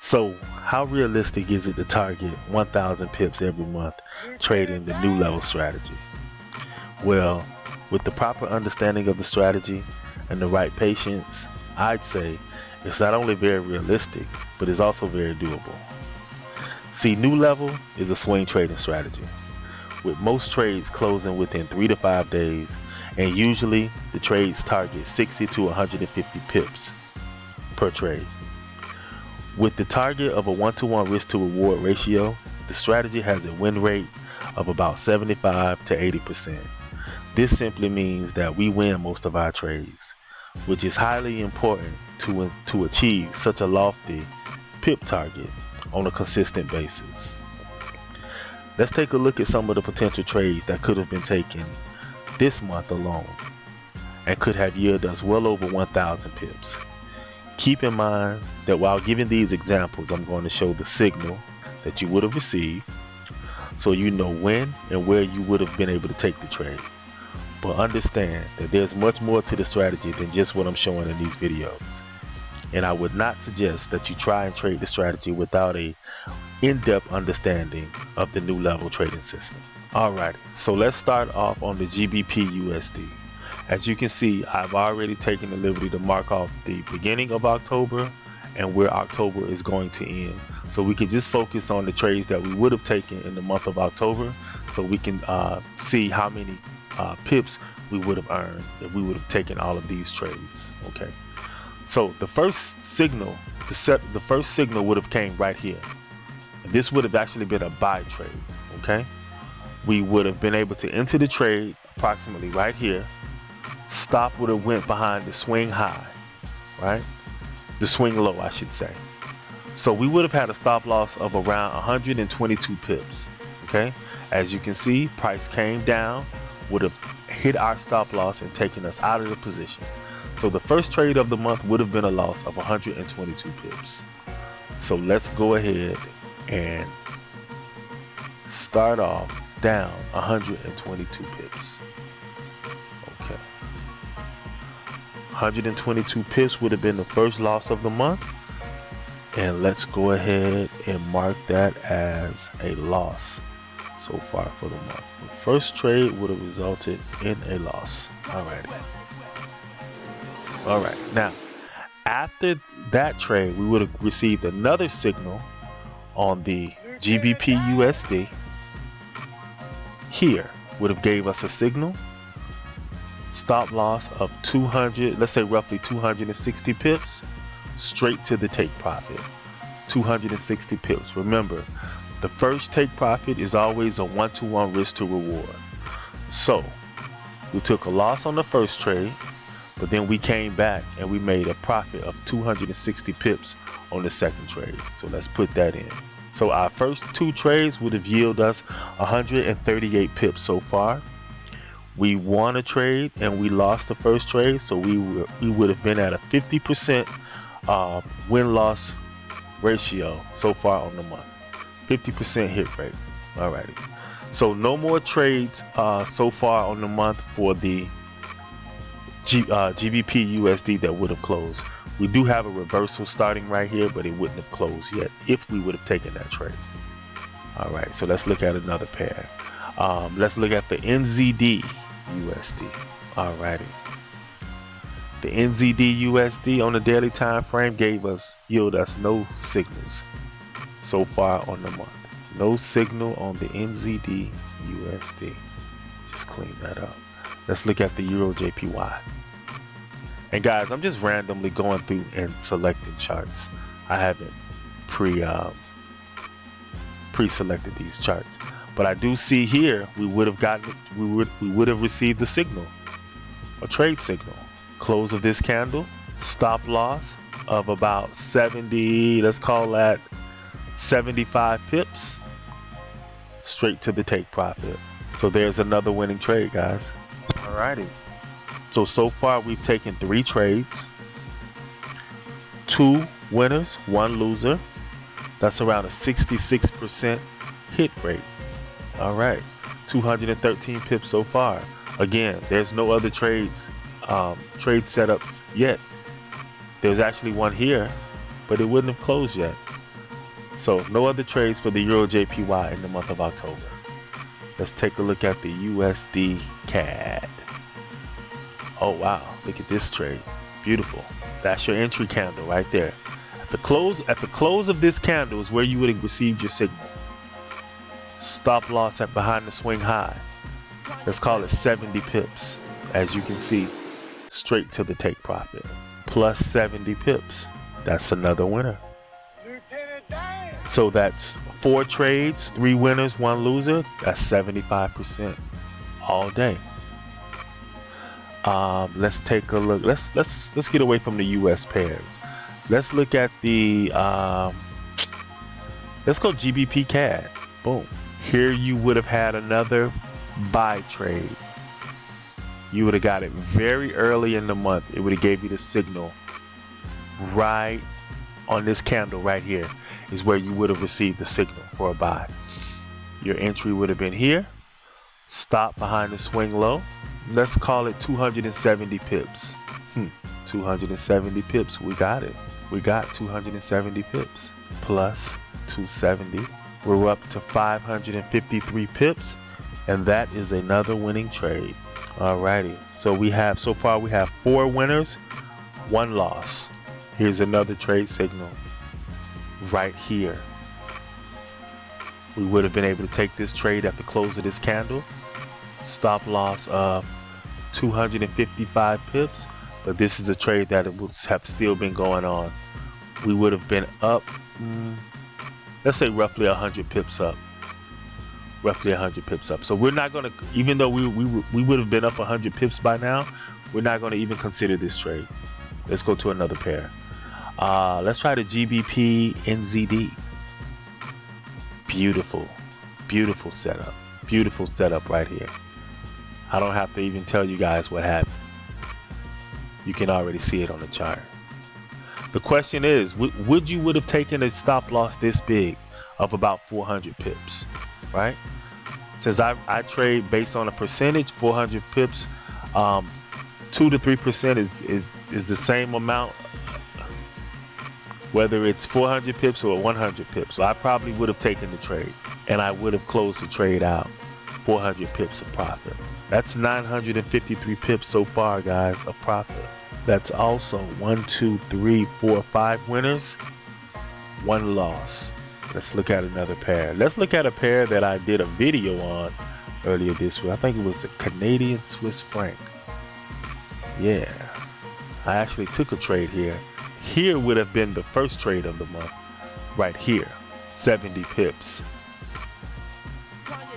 So how realistic is it to target 1,000 pips every month trading the new level strategy? Well, with the proper understanding of the strategy and the right patience, I'd say it's not only very realistic, but it's also very doable. See, new level is a swing trading strategy, with most trades closing within 3 to 5 days, and usually the trades target 60 to 150 pips per trade. With the target of a 1-to-1 risk to reward ratio, the strategy has a win rate of about 75 to 80%. This simply means that we win most of our trades, which is highly important to achieve such a lofty pip target on a consistent basis. Let's take a look at some of the potential trades that could have been taken this month alone and could have yielded us well over 1,000 pips. Keep in mind that while giving these examples, I'm going to show the signal that you would have received, so you know when and where you would have been able to take the trade. But understand that there's much more to the strategy than just what I'm showing in these videos. And I would not suggest that you try and trade the strategy without a in-depth understanding of the new level trading system. Alright, so let's start off on the GBP USD. As you can see, I've already taken the liberty to mark off the beginning of October and where October is going to end. So we can just focus on the trades that we would have taken in the month of October, so we can see how many pips we would have earned if we would have taken all of these trades. Okay, so the first signal, the first signal would have came right here. This would have actually been a buy trade. Okay, we would have been able to enter the trade approximately right here. Stop would have went behind the swing high, right? The swing low, I should say. So we would have had a stop loss of around 122 pips. Okay, as you can see, price came down, would have hit our stop loss and taken us out of the position. So the first trade of the month would have been a loss of 122 pips. So let's go ahead and start off down 122 pips. Okay, 122 pips would have been the first loss of the month, and let's go ahead and mark that as a loss so far for the month. The first trade would have resulted in a loss. Alright, now after that trade, we would have received another signal on the GBP USD. Here would have gave us a signal, stop loss of 200, let's say roughly 260 pips, straight to the take profit. 260 pips. Remember, the first take profit is always a 1-to-1 risk to reward. So we took a loss on the first trade, but then we came back and we made a profit of 260 pips on the second trade. So let's put that in. So our first two trades would have yielded us 138 pips so far. We won a trade and we lost the first trade, so we would have been at a 50% win-loss ratio so far on the month. 50% hit rate. Alrighty. So no more trades so far on the month for the GBP USD that would have closed. We do have a reversal starting right here, but it wouldn't have closed yet if we would have taken that trade. Alright, so let's look at another pair. Let's look at the NZD USD. Alrighty. The NZD USD on the daily time frame yielded us no signals so far on the month. No signal on the NZD USD. Just clean that up. Let's look at the Euro JPY. And guys, I'm just randomly going through and selecting charts. I haven't pre-selected these charts, but I do see here we would have received a signal, a trade signal. Close of this candle, stop loss of about 70, let's call that 75 pips, straight to the take profit. So there's another winning trade, guys. Alrighty. So far we've taken 3 trades, 2 winners, 1 loser. That's around a 66% hit rate. Alright, 213 pips so far. Again, there's no other trade setups yet. There's actually one here, but it wouldn't have closed yet. So no other trades for the Euro JPY in the month of October. Let's take a look at the USD CAD. Oh wow, look at this trade. Beautiful. That's your entry candle right there. At the close of this candle is where you would have received your signal. Stop loss at behind the swing high. Let's call it 70 pips. As you can see, straight to the take profit. Plus 70 pips. That's another winner. So that's 4 trades, 3 winners, 1 loser. That's 75% all day. Let's take a look. Let's get away from the US pairs. Let's look at the let's go GBP CAD. Boom. Here you would have had another buy trade. You would have got it very early in the month. It would have gave you the signal right on this candle right here is where you would have received the signal for a buy. Your entry would have been here. Stop behind the swing low. Let's call it 270 pips. 270 pips. We got it. We got 270 pips plus 270. We're up to 553 pips, and that is another winning trade. Alrighty. So far we have 4 winners, 1 loss. Here's another trade signal right here. We would have been able to take this trade at the close of this candle. Stop loss of 255 pips, but this is a trade that would have still been going on. We would have been up, let's say roughly 100 pips up. Roughly 100 pips up. So we're not going to, even though we would have been up 100 pips by now, we're not going to even consider this trade. Let's go to another pair. Let's try the GBP NZD. Beautiful, beautiful setup. Beautiful setup right here. I don't have to even tell you guys what happened. You can already see it on the chart. The question is, would you have taken a stop loss this big of about 400 pips, right? Since I trade based on a percentage, 400 pips, 2 to 3% is the same amount, whether it's 400 pips or 100 pips. So I probably would have taken the trade, and I would have closed the trade out 400 pips of profit. That's 953 pips so far, guys, of profit. That's also 1, 2, 3, 4, 5 winners, 1 loss. Let's look at another pair. Let's look at a pair that I did a video on earlier this week. I think it was a Canadian Swiss franc. Yeah, I actually took a trade here. Here would have been the first trade of the month. Right here, 70 pips.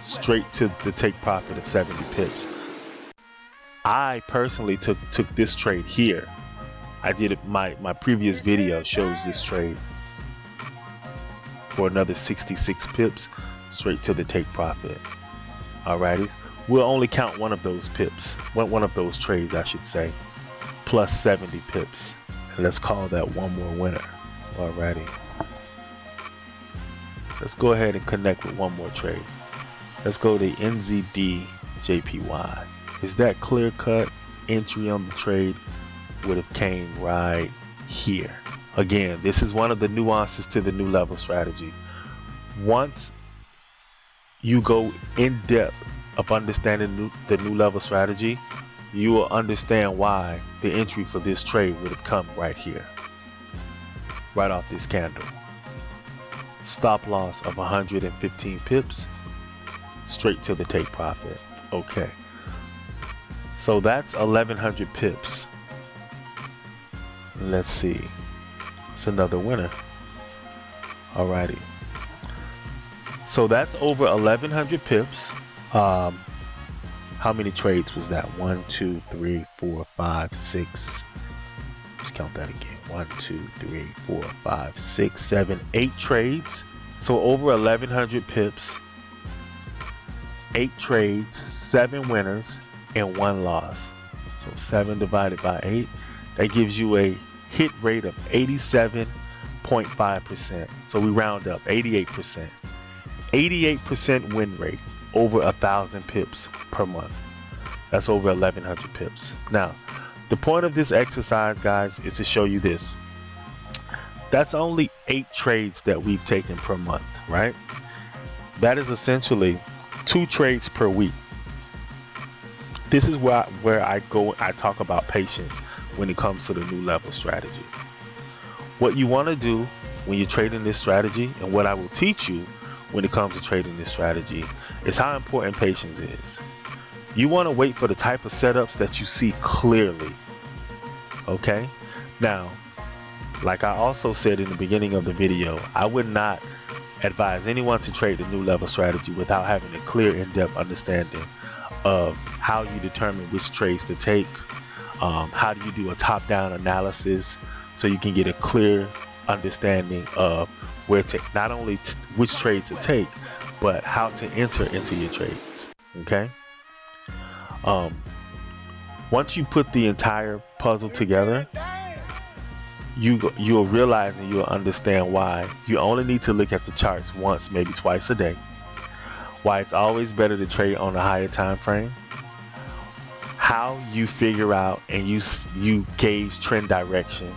Straight to the take profit of 70 pips. I personally took this trade here. I did it, my previous video shows this trade for another 66 pips straight to the take profit. Alrighty, we'll only count one of those pips, one of those trades I should say, plus 70 pips, and let's call that one more winner. Alrighty, let's go ahead and connect with one more trade. Let's go to NZD JPY. Is that clear cut entry on the trade would have came right here. Again, this is one of the nuances to the new level strategy. Once you go in depth of understanding the new level strategy, you will understand why the entry for this trade would have come right here, right off this candle. Stop loss of 115 pips, straight to the take profit. Okay, so that's 1100 pips. Let's see, it's another winner. Alrighty, so that's over 1100 pips. How many trades was that? 1, 2, 3, 4, 5, 6. Let's count that again. 1, 2, 3, 4, 5, 6, 7, 8 trades. So over 1100 pips, 8 trades, 7 winners, and 1 loss. So 7 divided by 8, that gives you a hit rate of 87.5%. So we round up 88%. 88% win rate over 1,000 pips per month. That's over 1100 pips. Now, the point of this exercise, guys, is to show you this. That's only 8 trades that we've taken per month, right? That is essentially 2 trades per week. This is where I talk about patience when it comes to the new level strategy. What you want to do when you're trading this strategy, and what I will teach you when it comes to trading this strategy, is how important patience is. You want to wait for the type of setups that you see clearly. Okay? Now, like I also said in the beginning of the video, I would not advise anyone to trade the new level strategy without having a clear, in-depth understanding of how you determine which trades to take. How do you do a top-down analysis so you can get a clear understanding of where to, not only which trades to take, but how to enter into your trades. Okay? Once you put the entire puzzle together, you'll realize and you'll understand why you only need to look at the charts once, maybe twice a day. Why it's always better to trade on a higher time frame. How you figure out and you gauge trend direction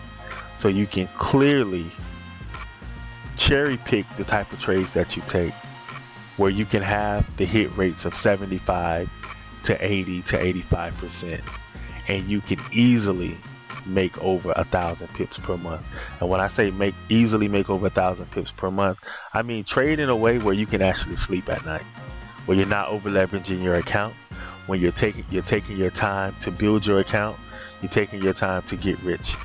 so you can clearly cherry pick the type of trades that you take, where you can have the hit rates of 75 to 80 to 85%, and you can easily make over 1,000 pips per month. And when I say easily make over 1,000 pips per month, I mean trade in a way where you can actually sleep at night, where you're not over leveraging your account, when you're taking your time to build your account, you're taking your time to get rich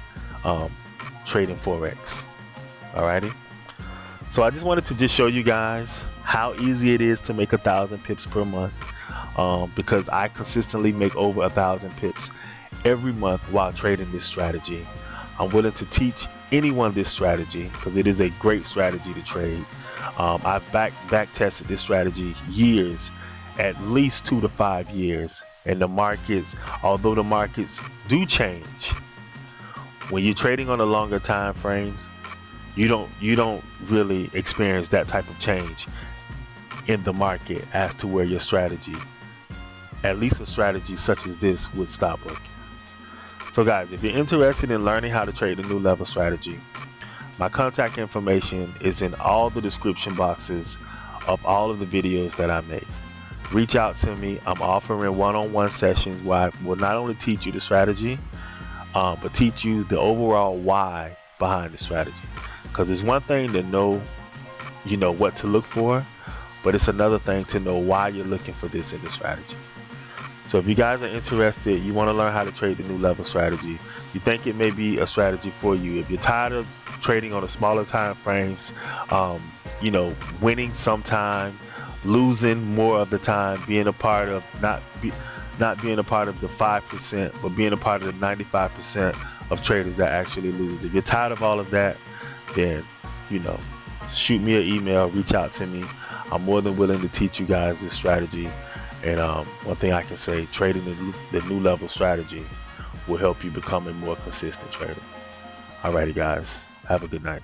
trading Forex. Alrighty, so I just wanted to just show you guys how easy it is to make 1,000 pips per month, because I consistently make over 1,000 pips every month while trading this strategy. I'm willing to teach anyone this strategy because it is a great strategy to trade. I've back tested this strategy years, at least 2 to 5 years, and the markets, although the markets do change, when you're trading on the longer time frames, you don't really experience that type of change in the market as to where your strategy, at least a strategy such as this, would stop working. So guys, if you're interested in learning how to trade the new level strategy, my contact information is in all the description boxes of all of the videos that I make. Reach out to me. I'm offering one-on-one sessions where I will not only teach you the strategy, but teach you the overall why behind the strategy. Because it's one thing to know, what to look for, but it's another thing to know why you're looking for this in the strategy. So if you guys are interested, you want to learn how to trade the new level strategy, you think it may be a strategy for you. If you're tired of trading on the smaller time frames, winning sometime, losing more of the time, being a part of not being a part of the 5%, but being a part of the 95% of traders that actually lose. If you're tired of all of that, then shoot me an email, reach out to me. I'm more than willing to teach you guys this strategy. And one thing I can say, trading the new level strategy will help you become a more consistent trader. Alrighty guys, have a good night.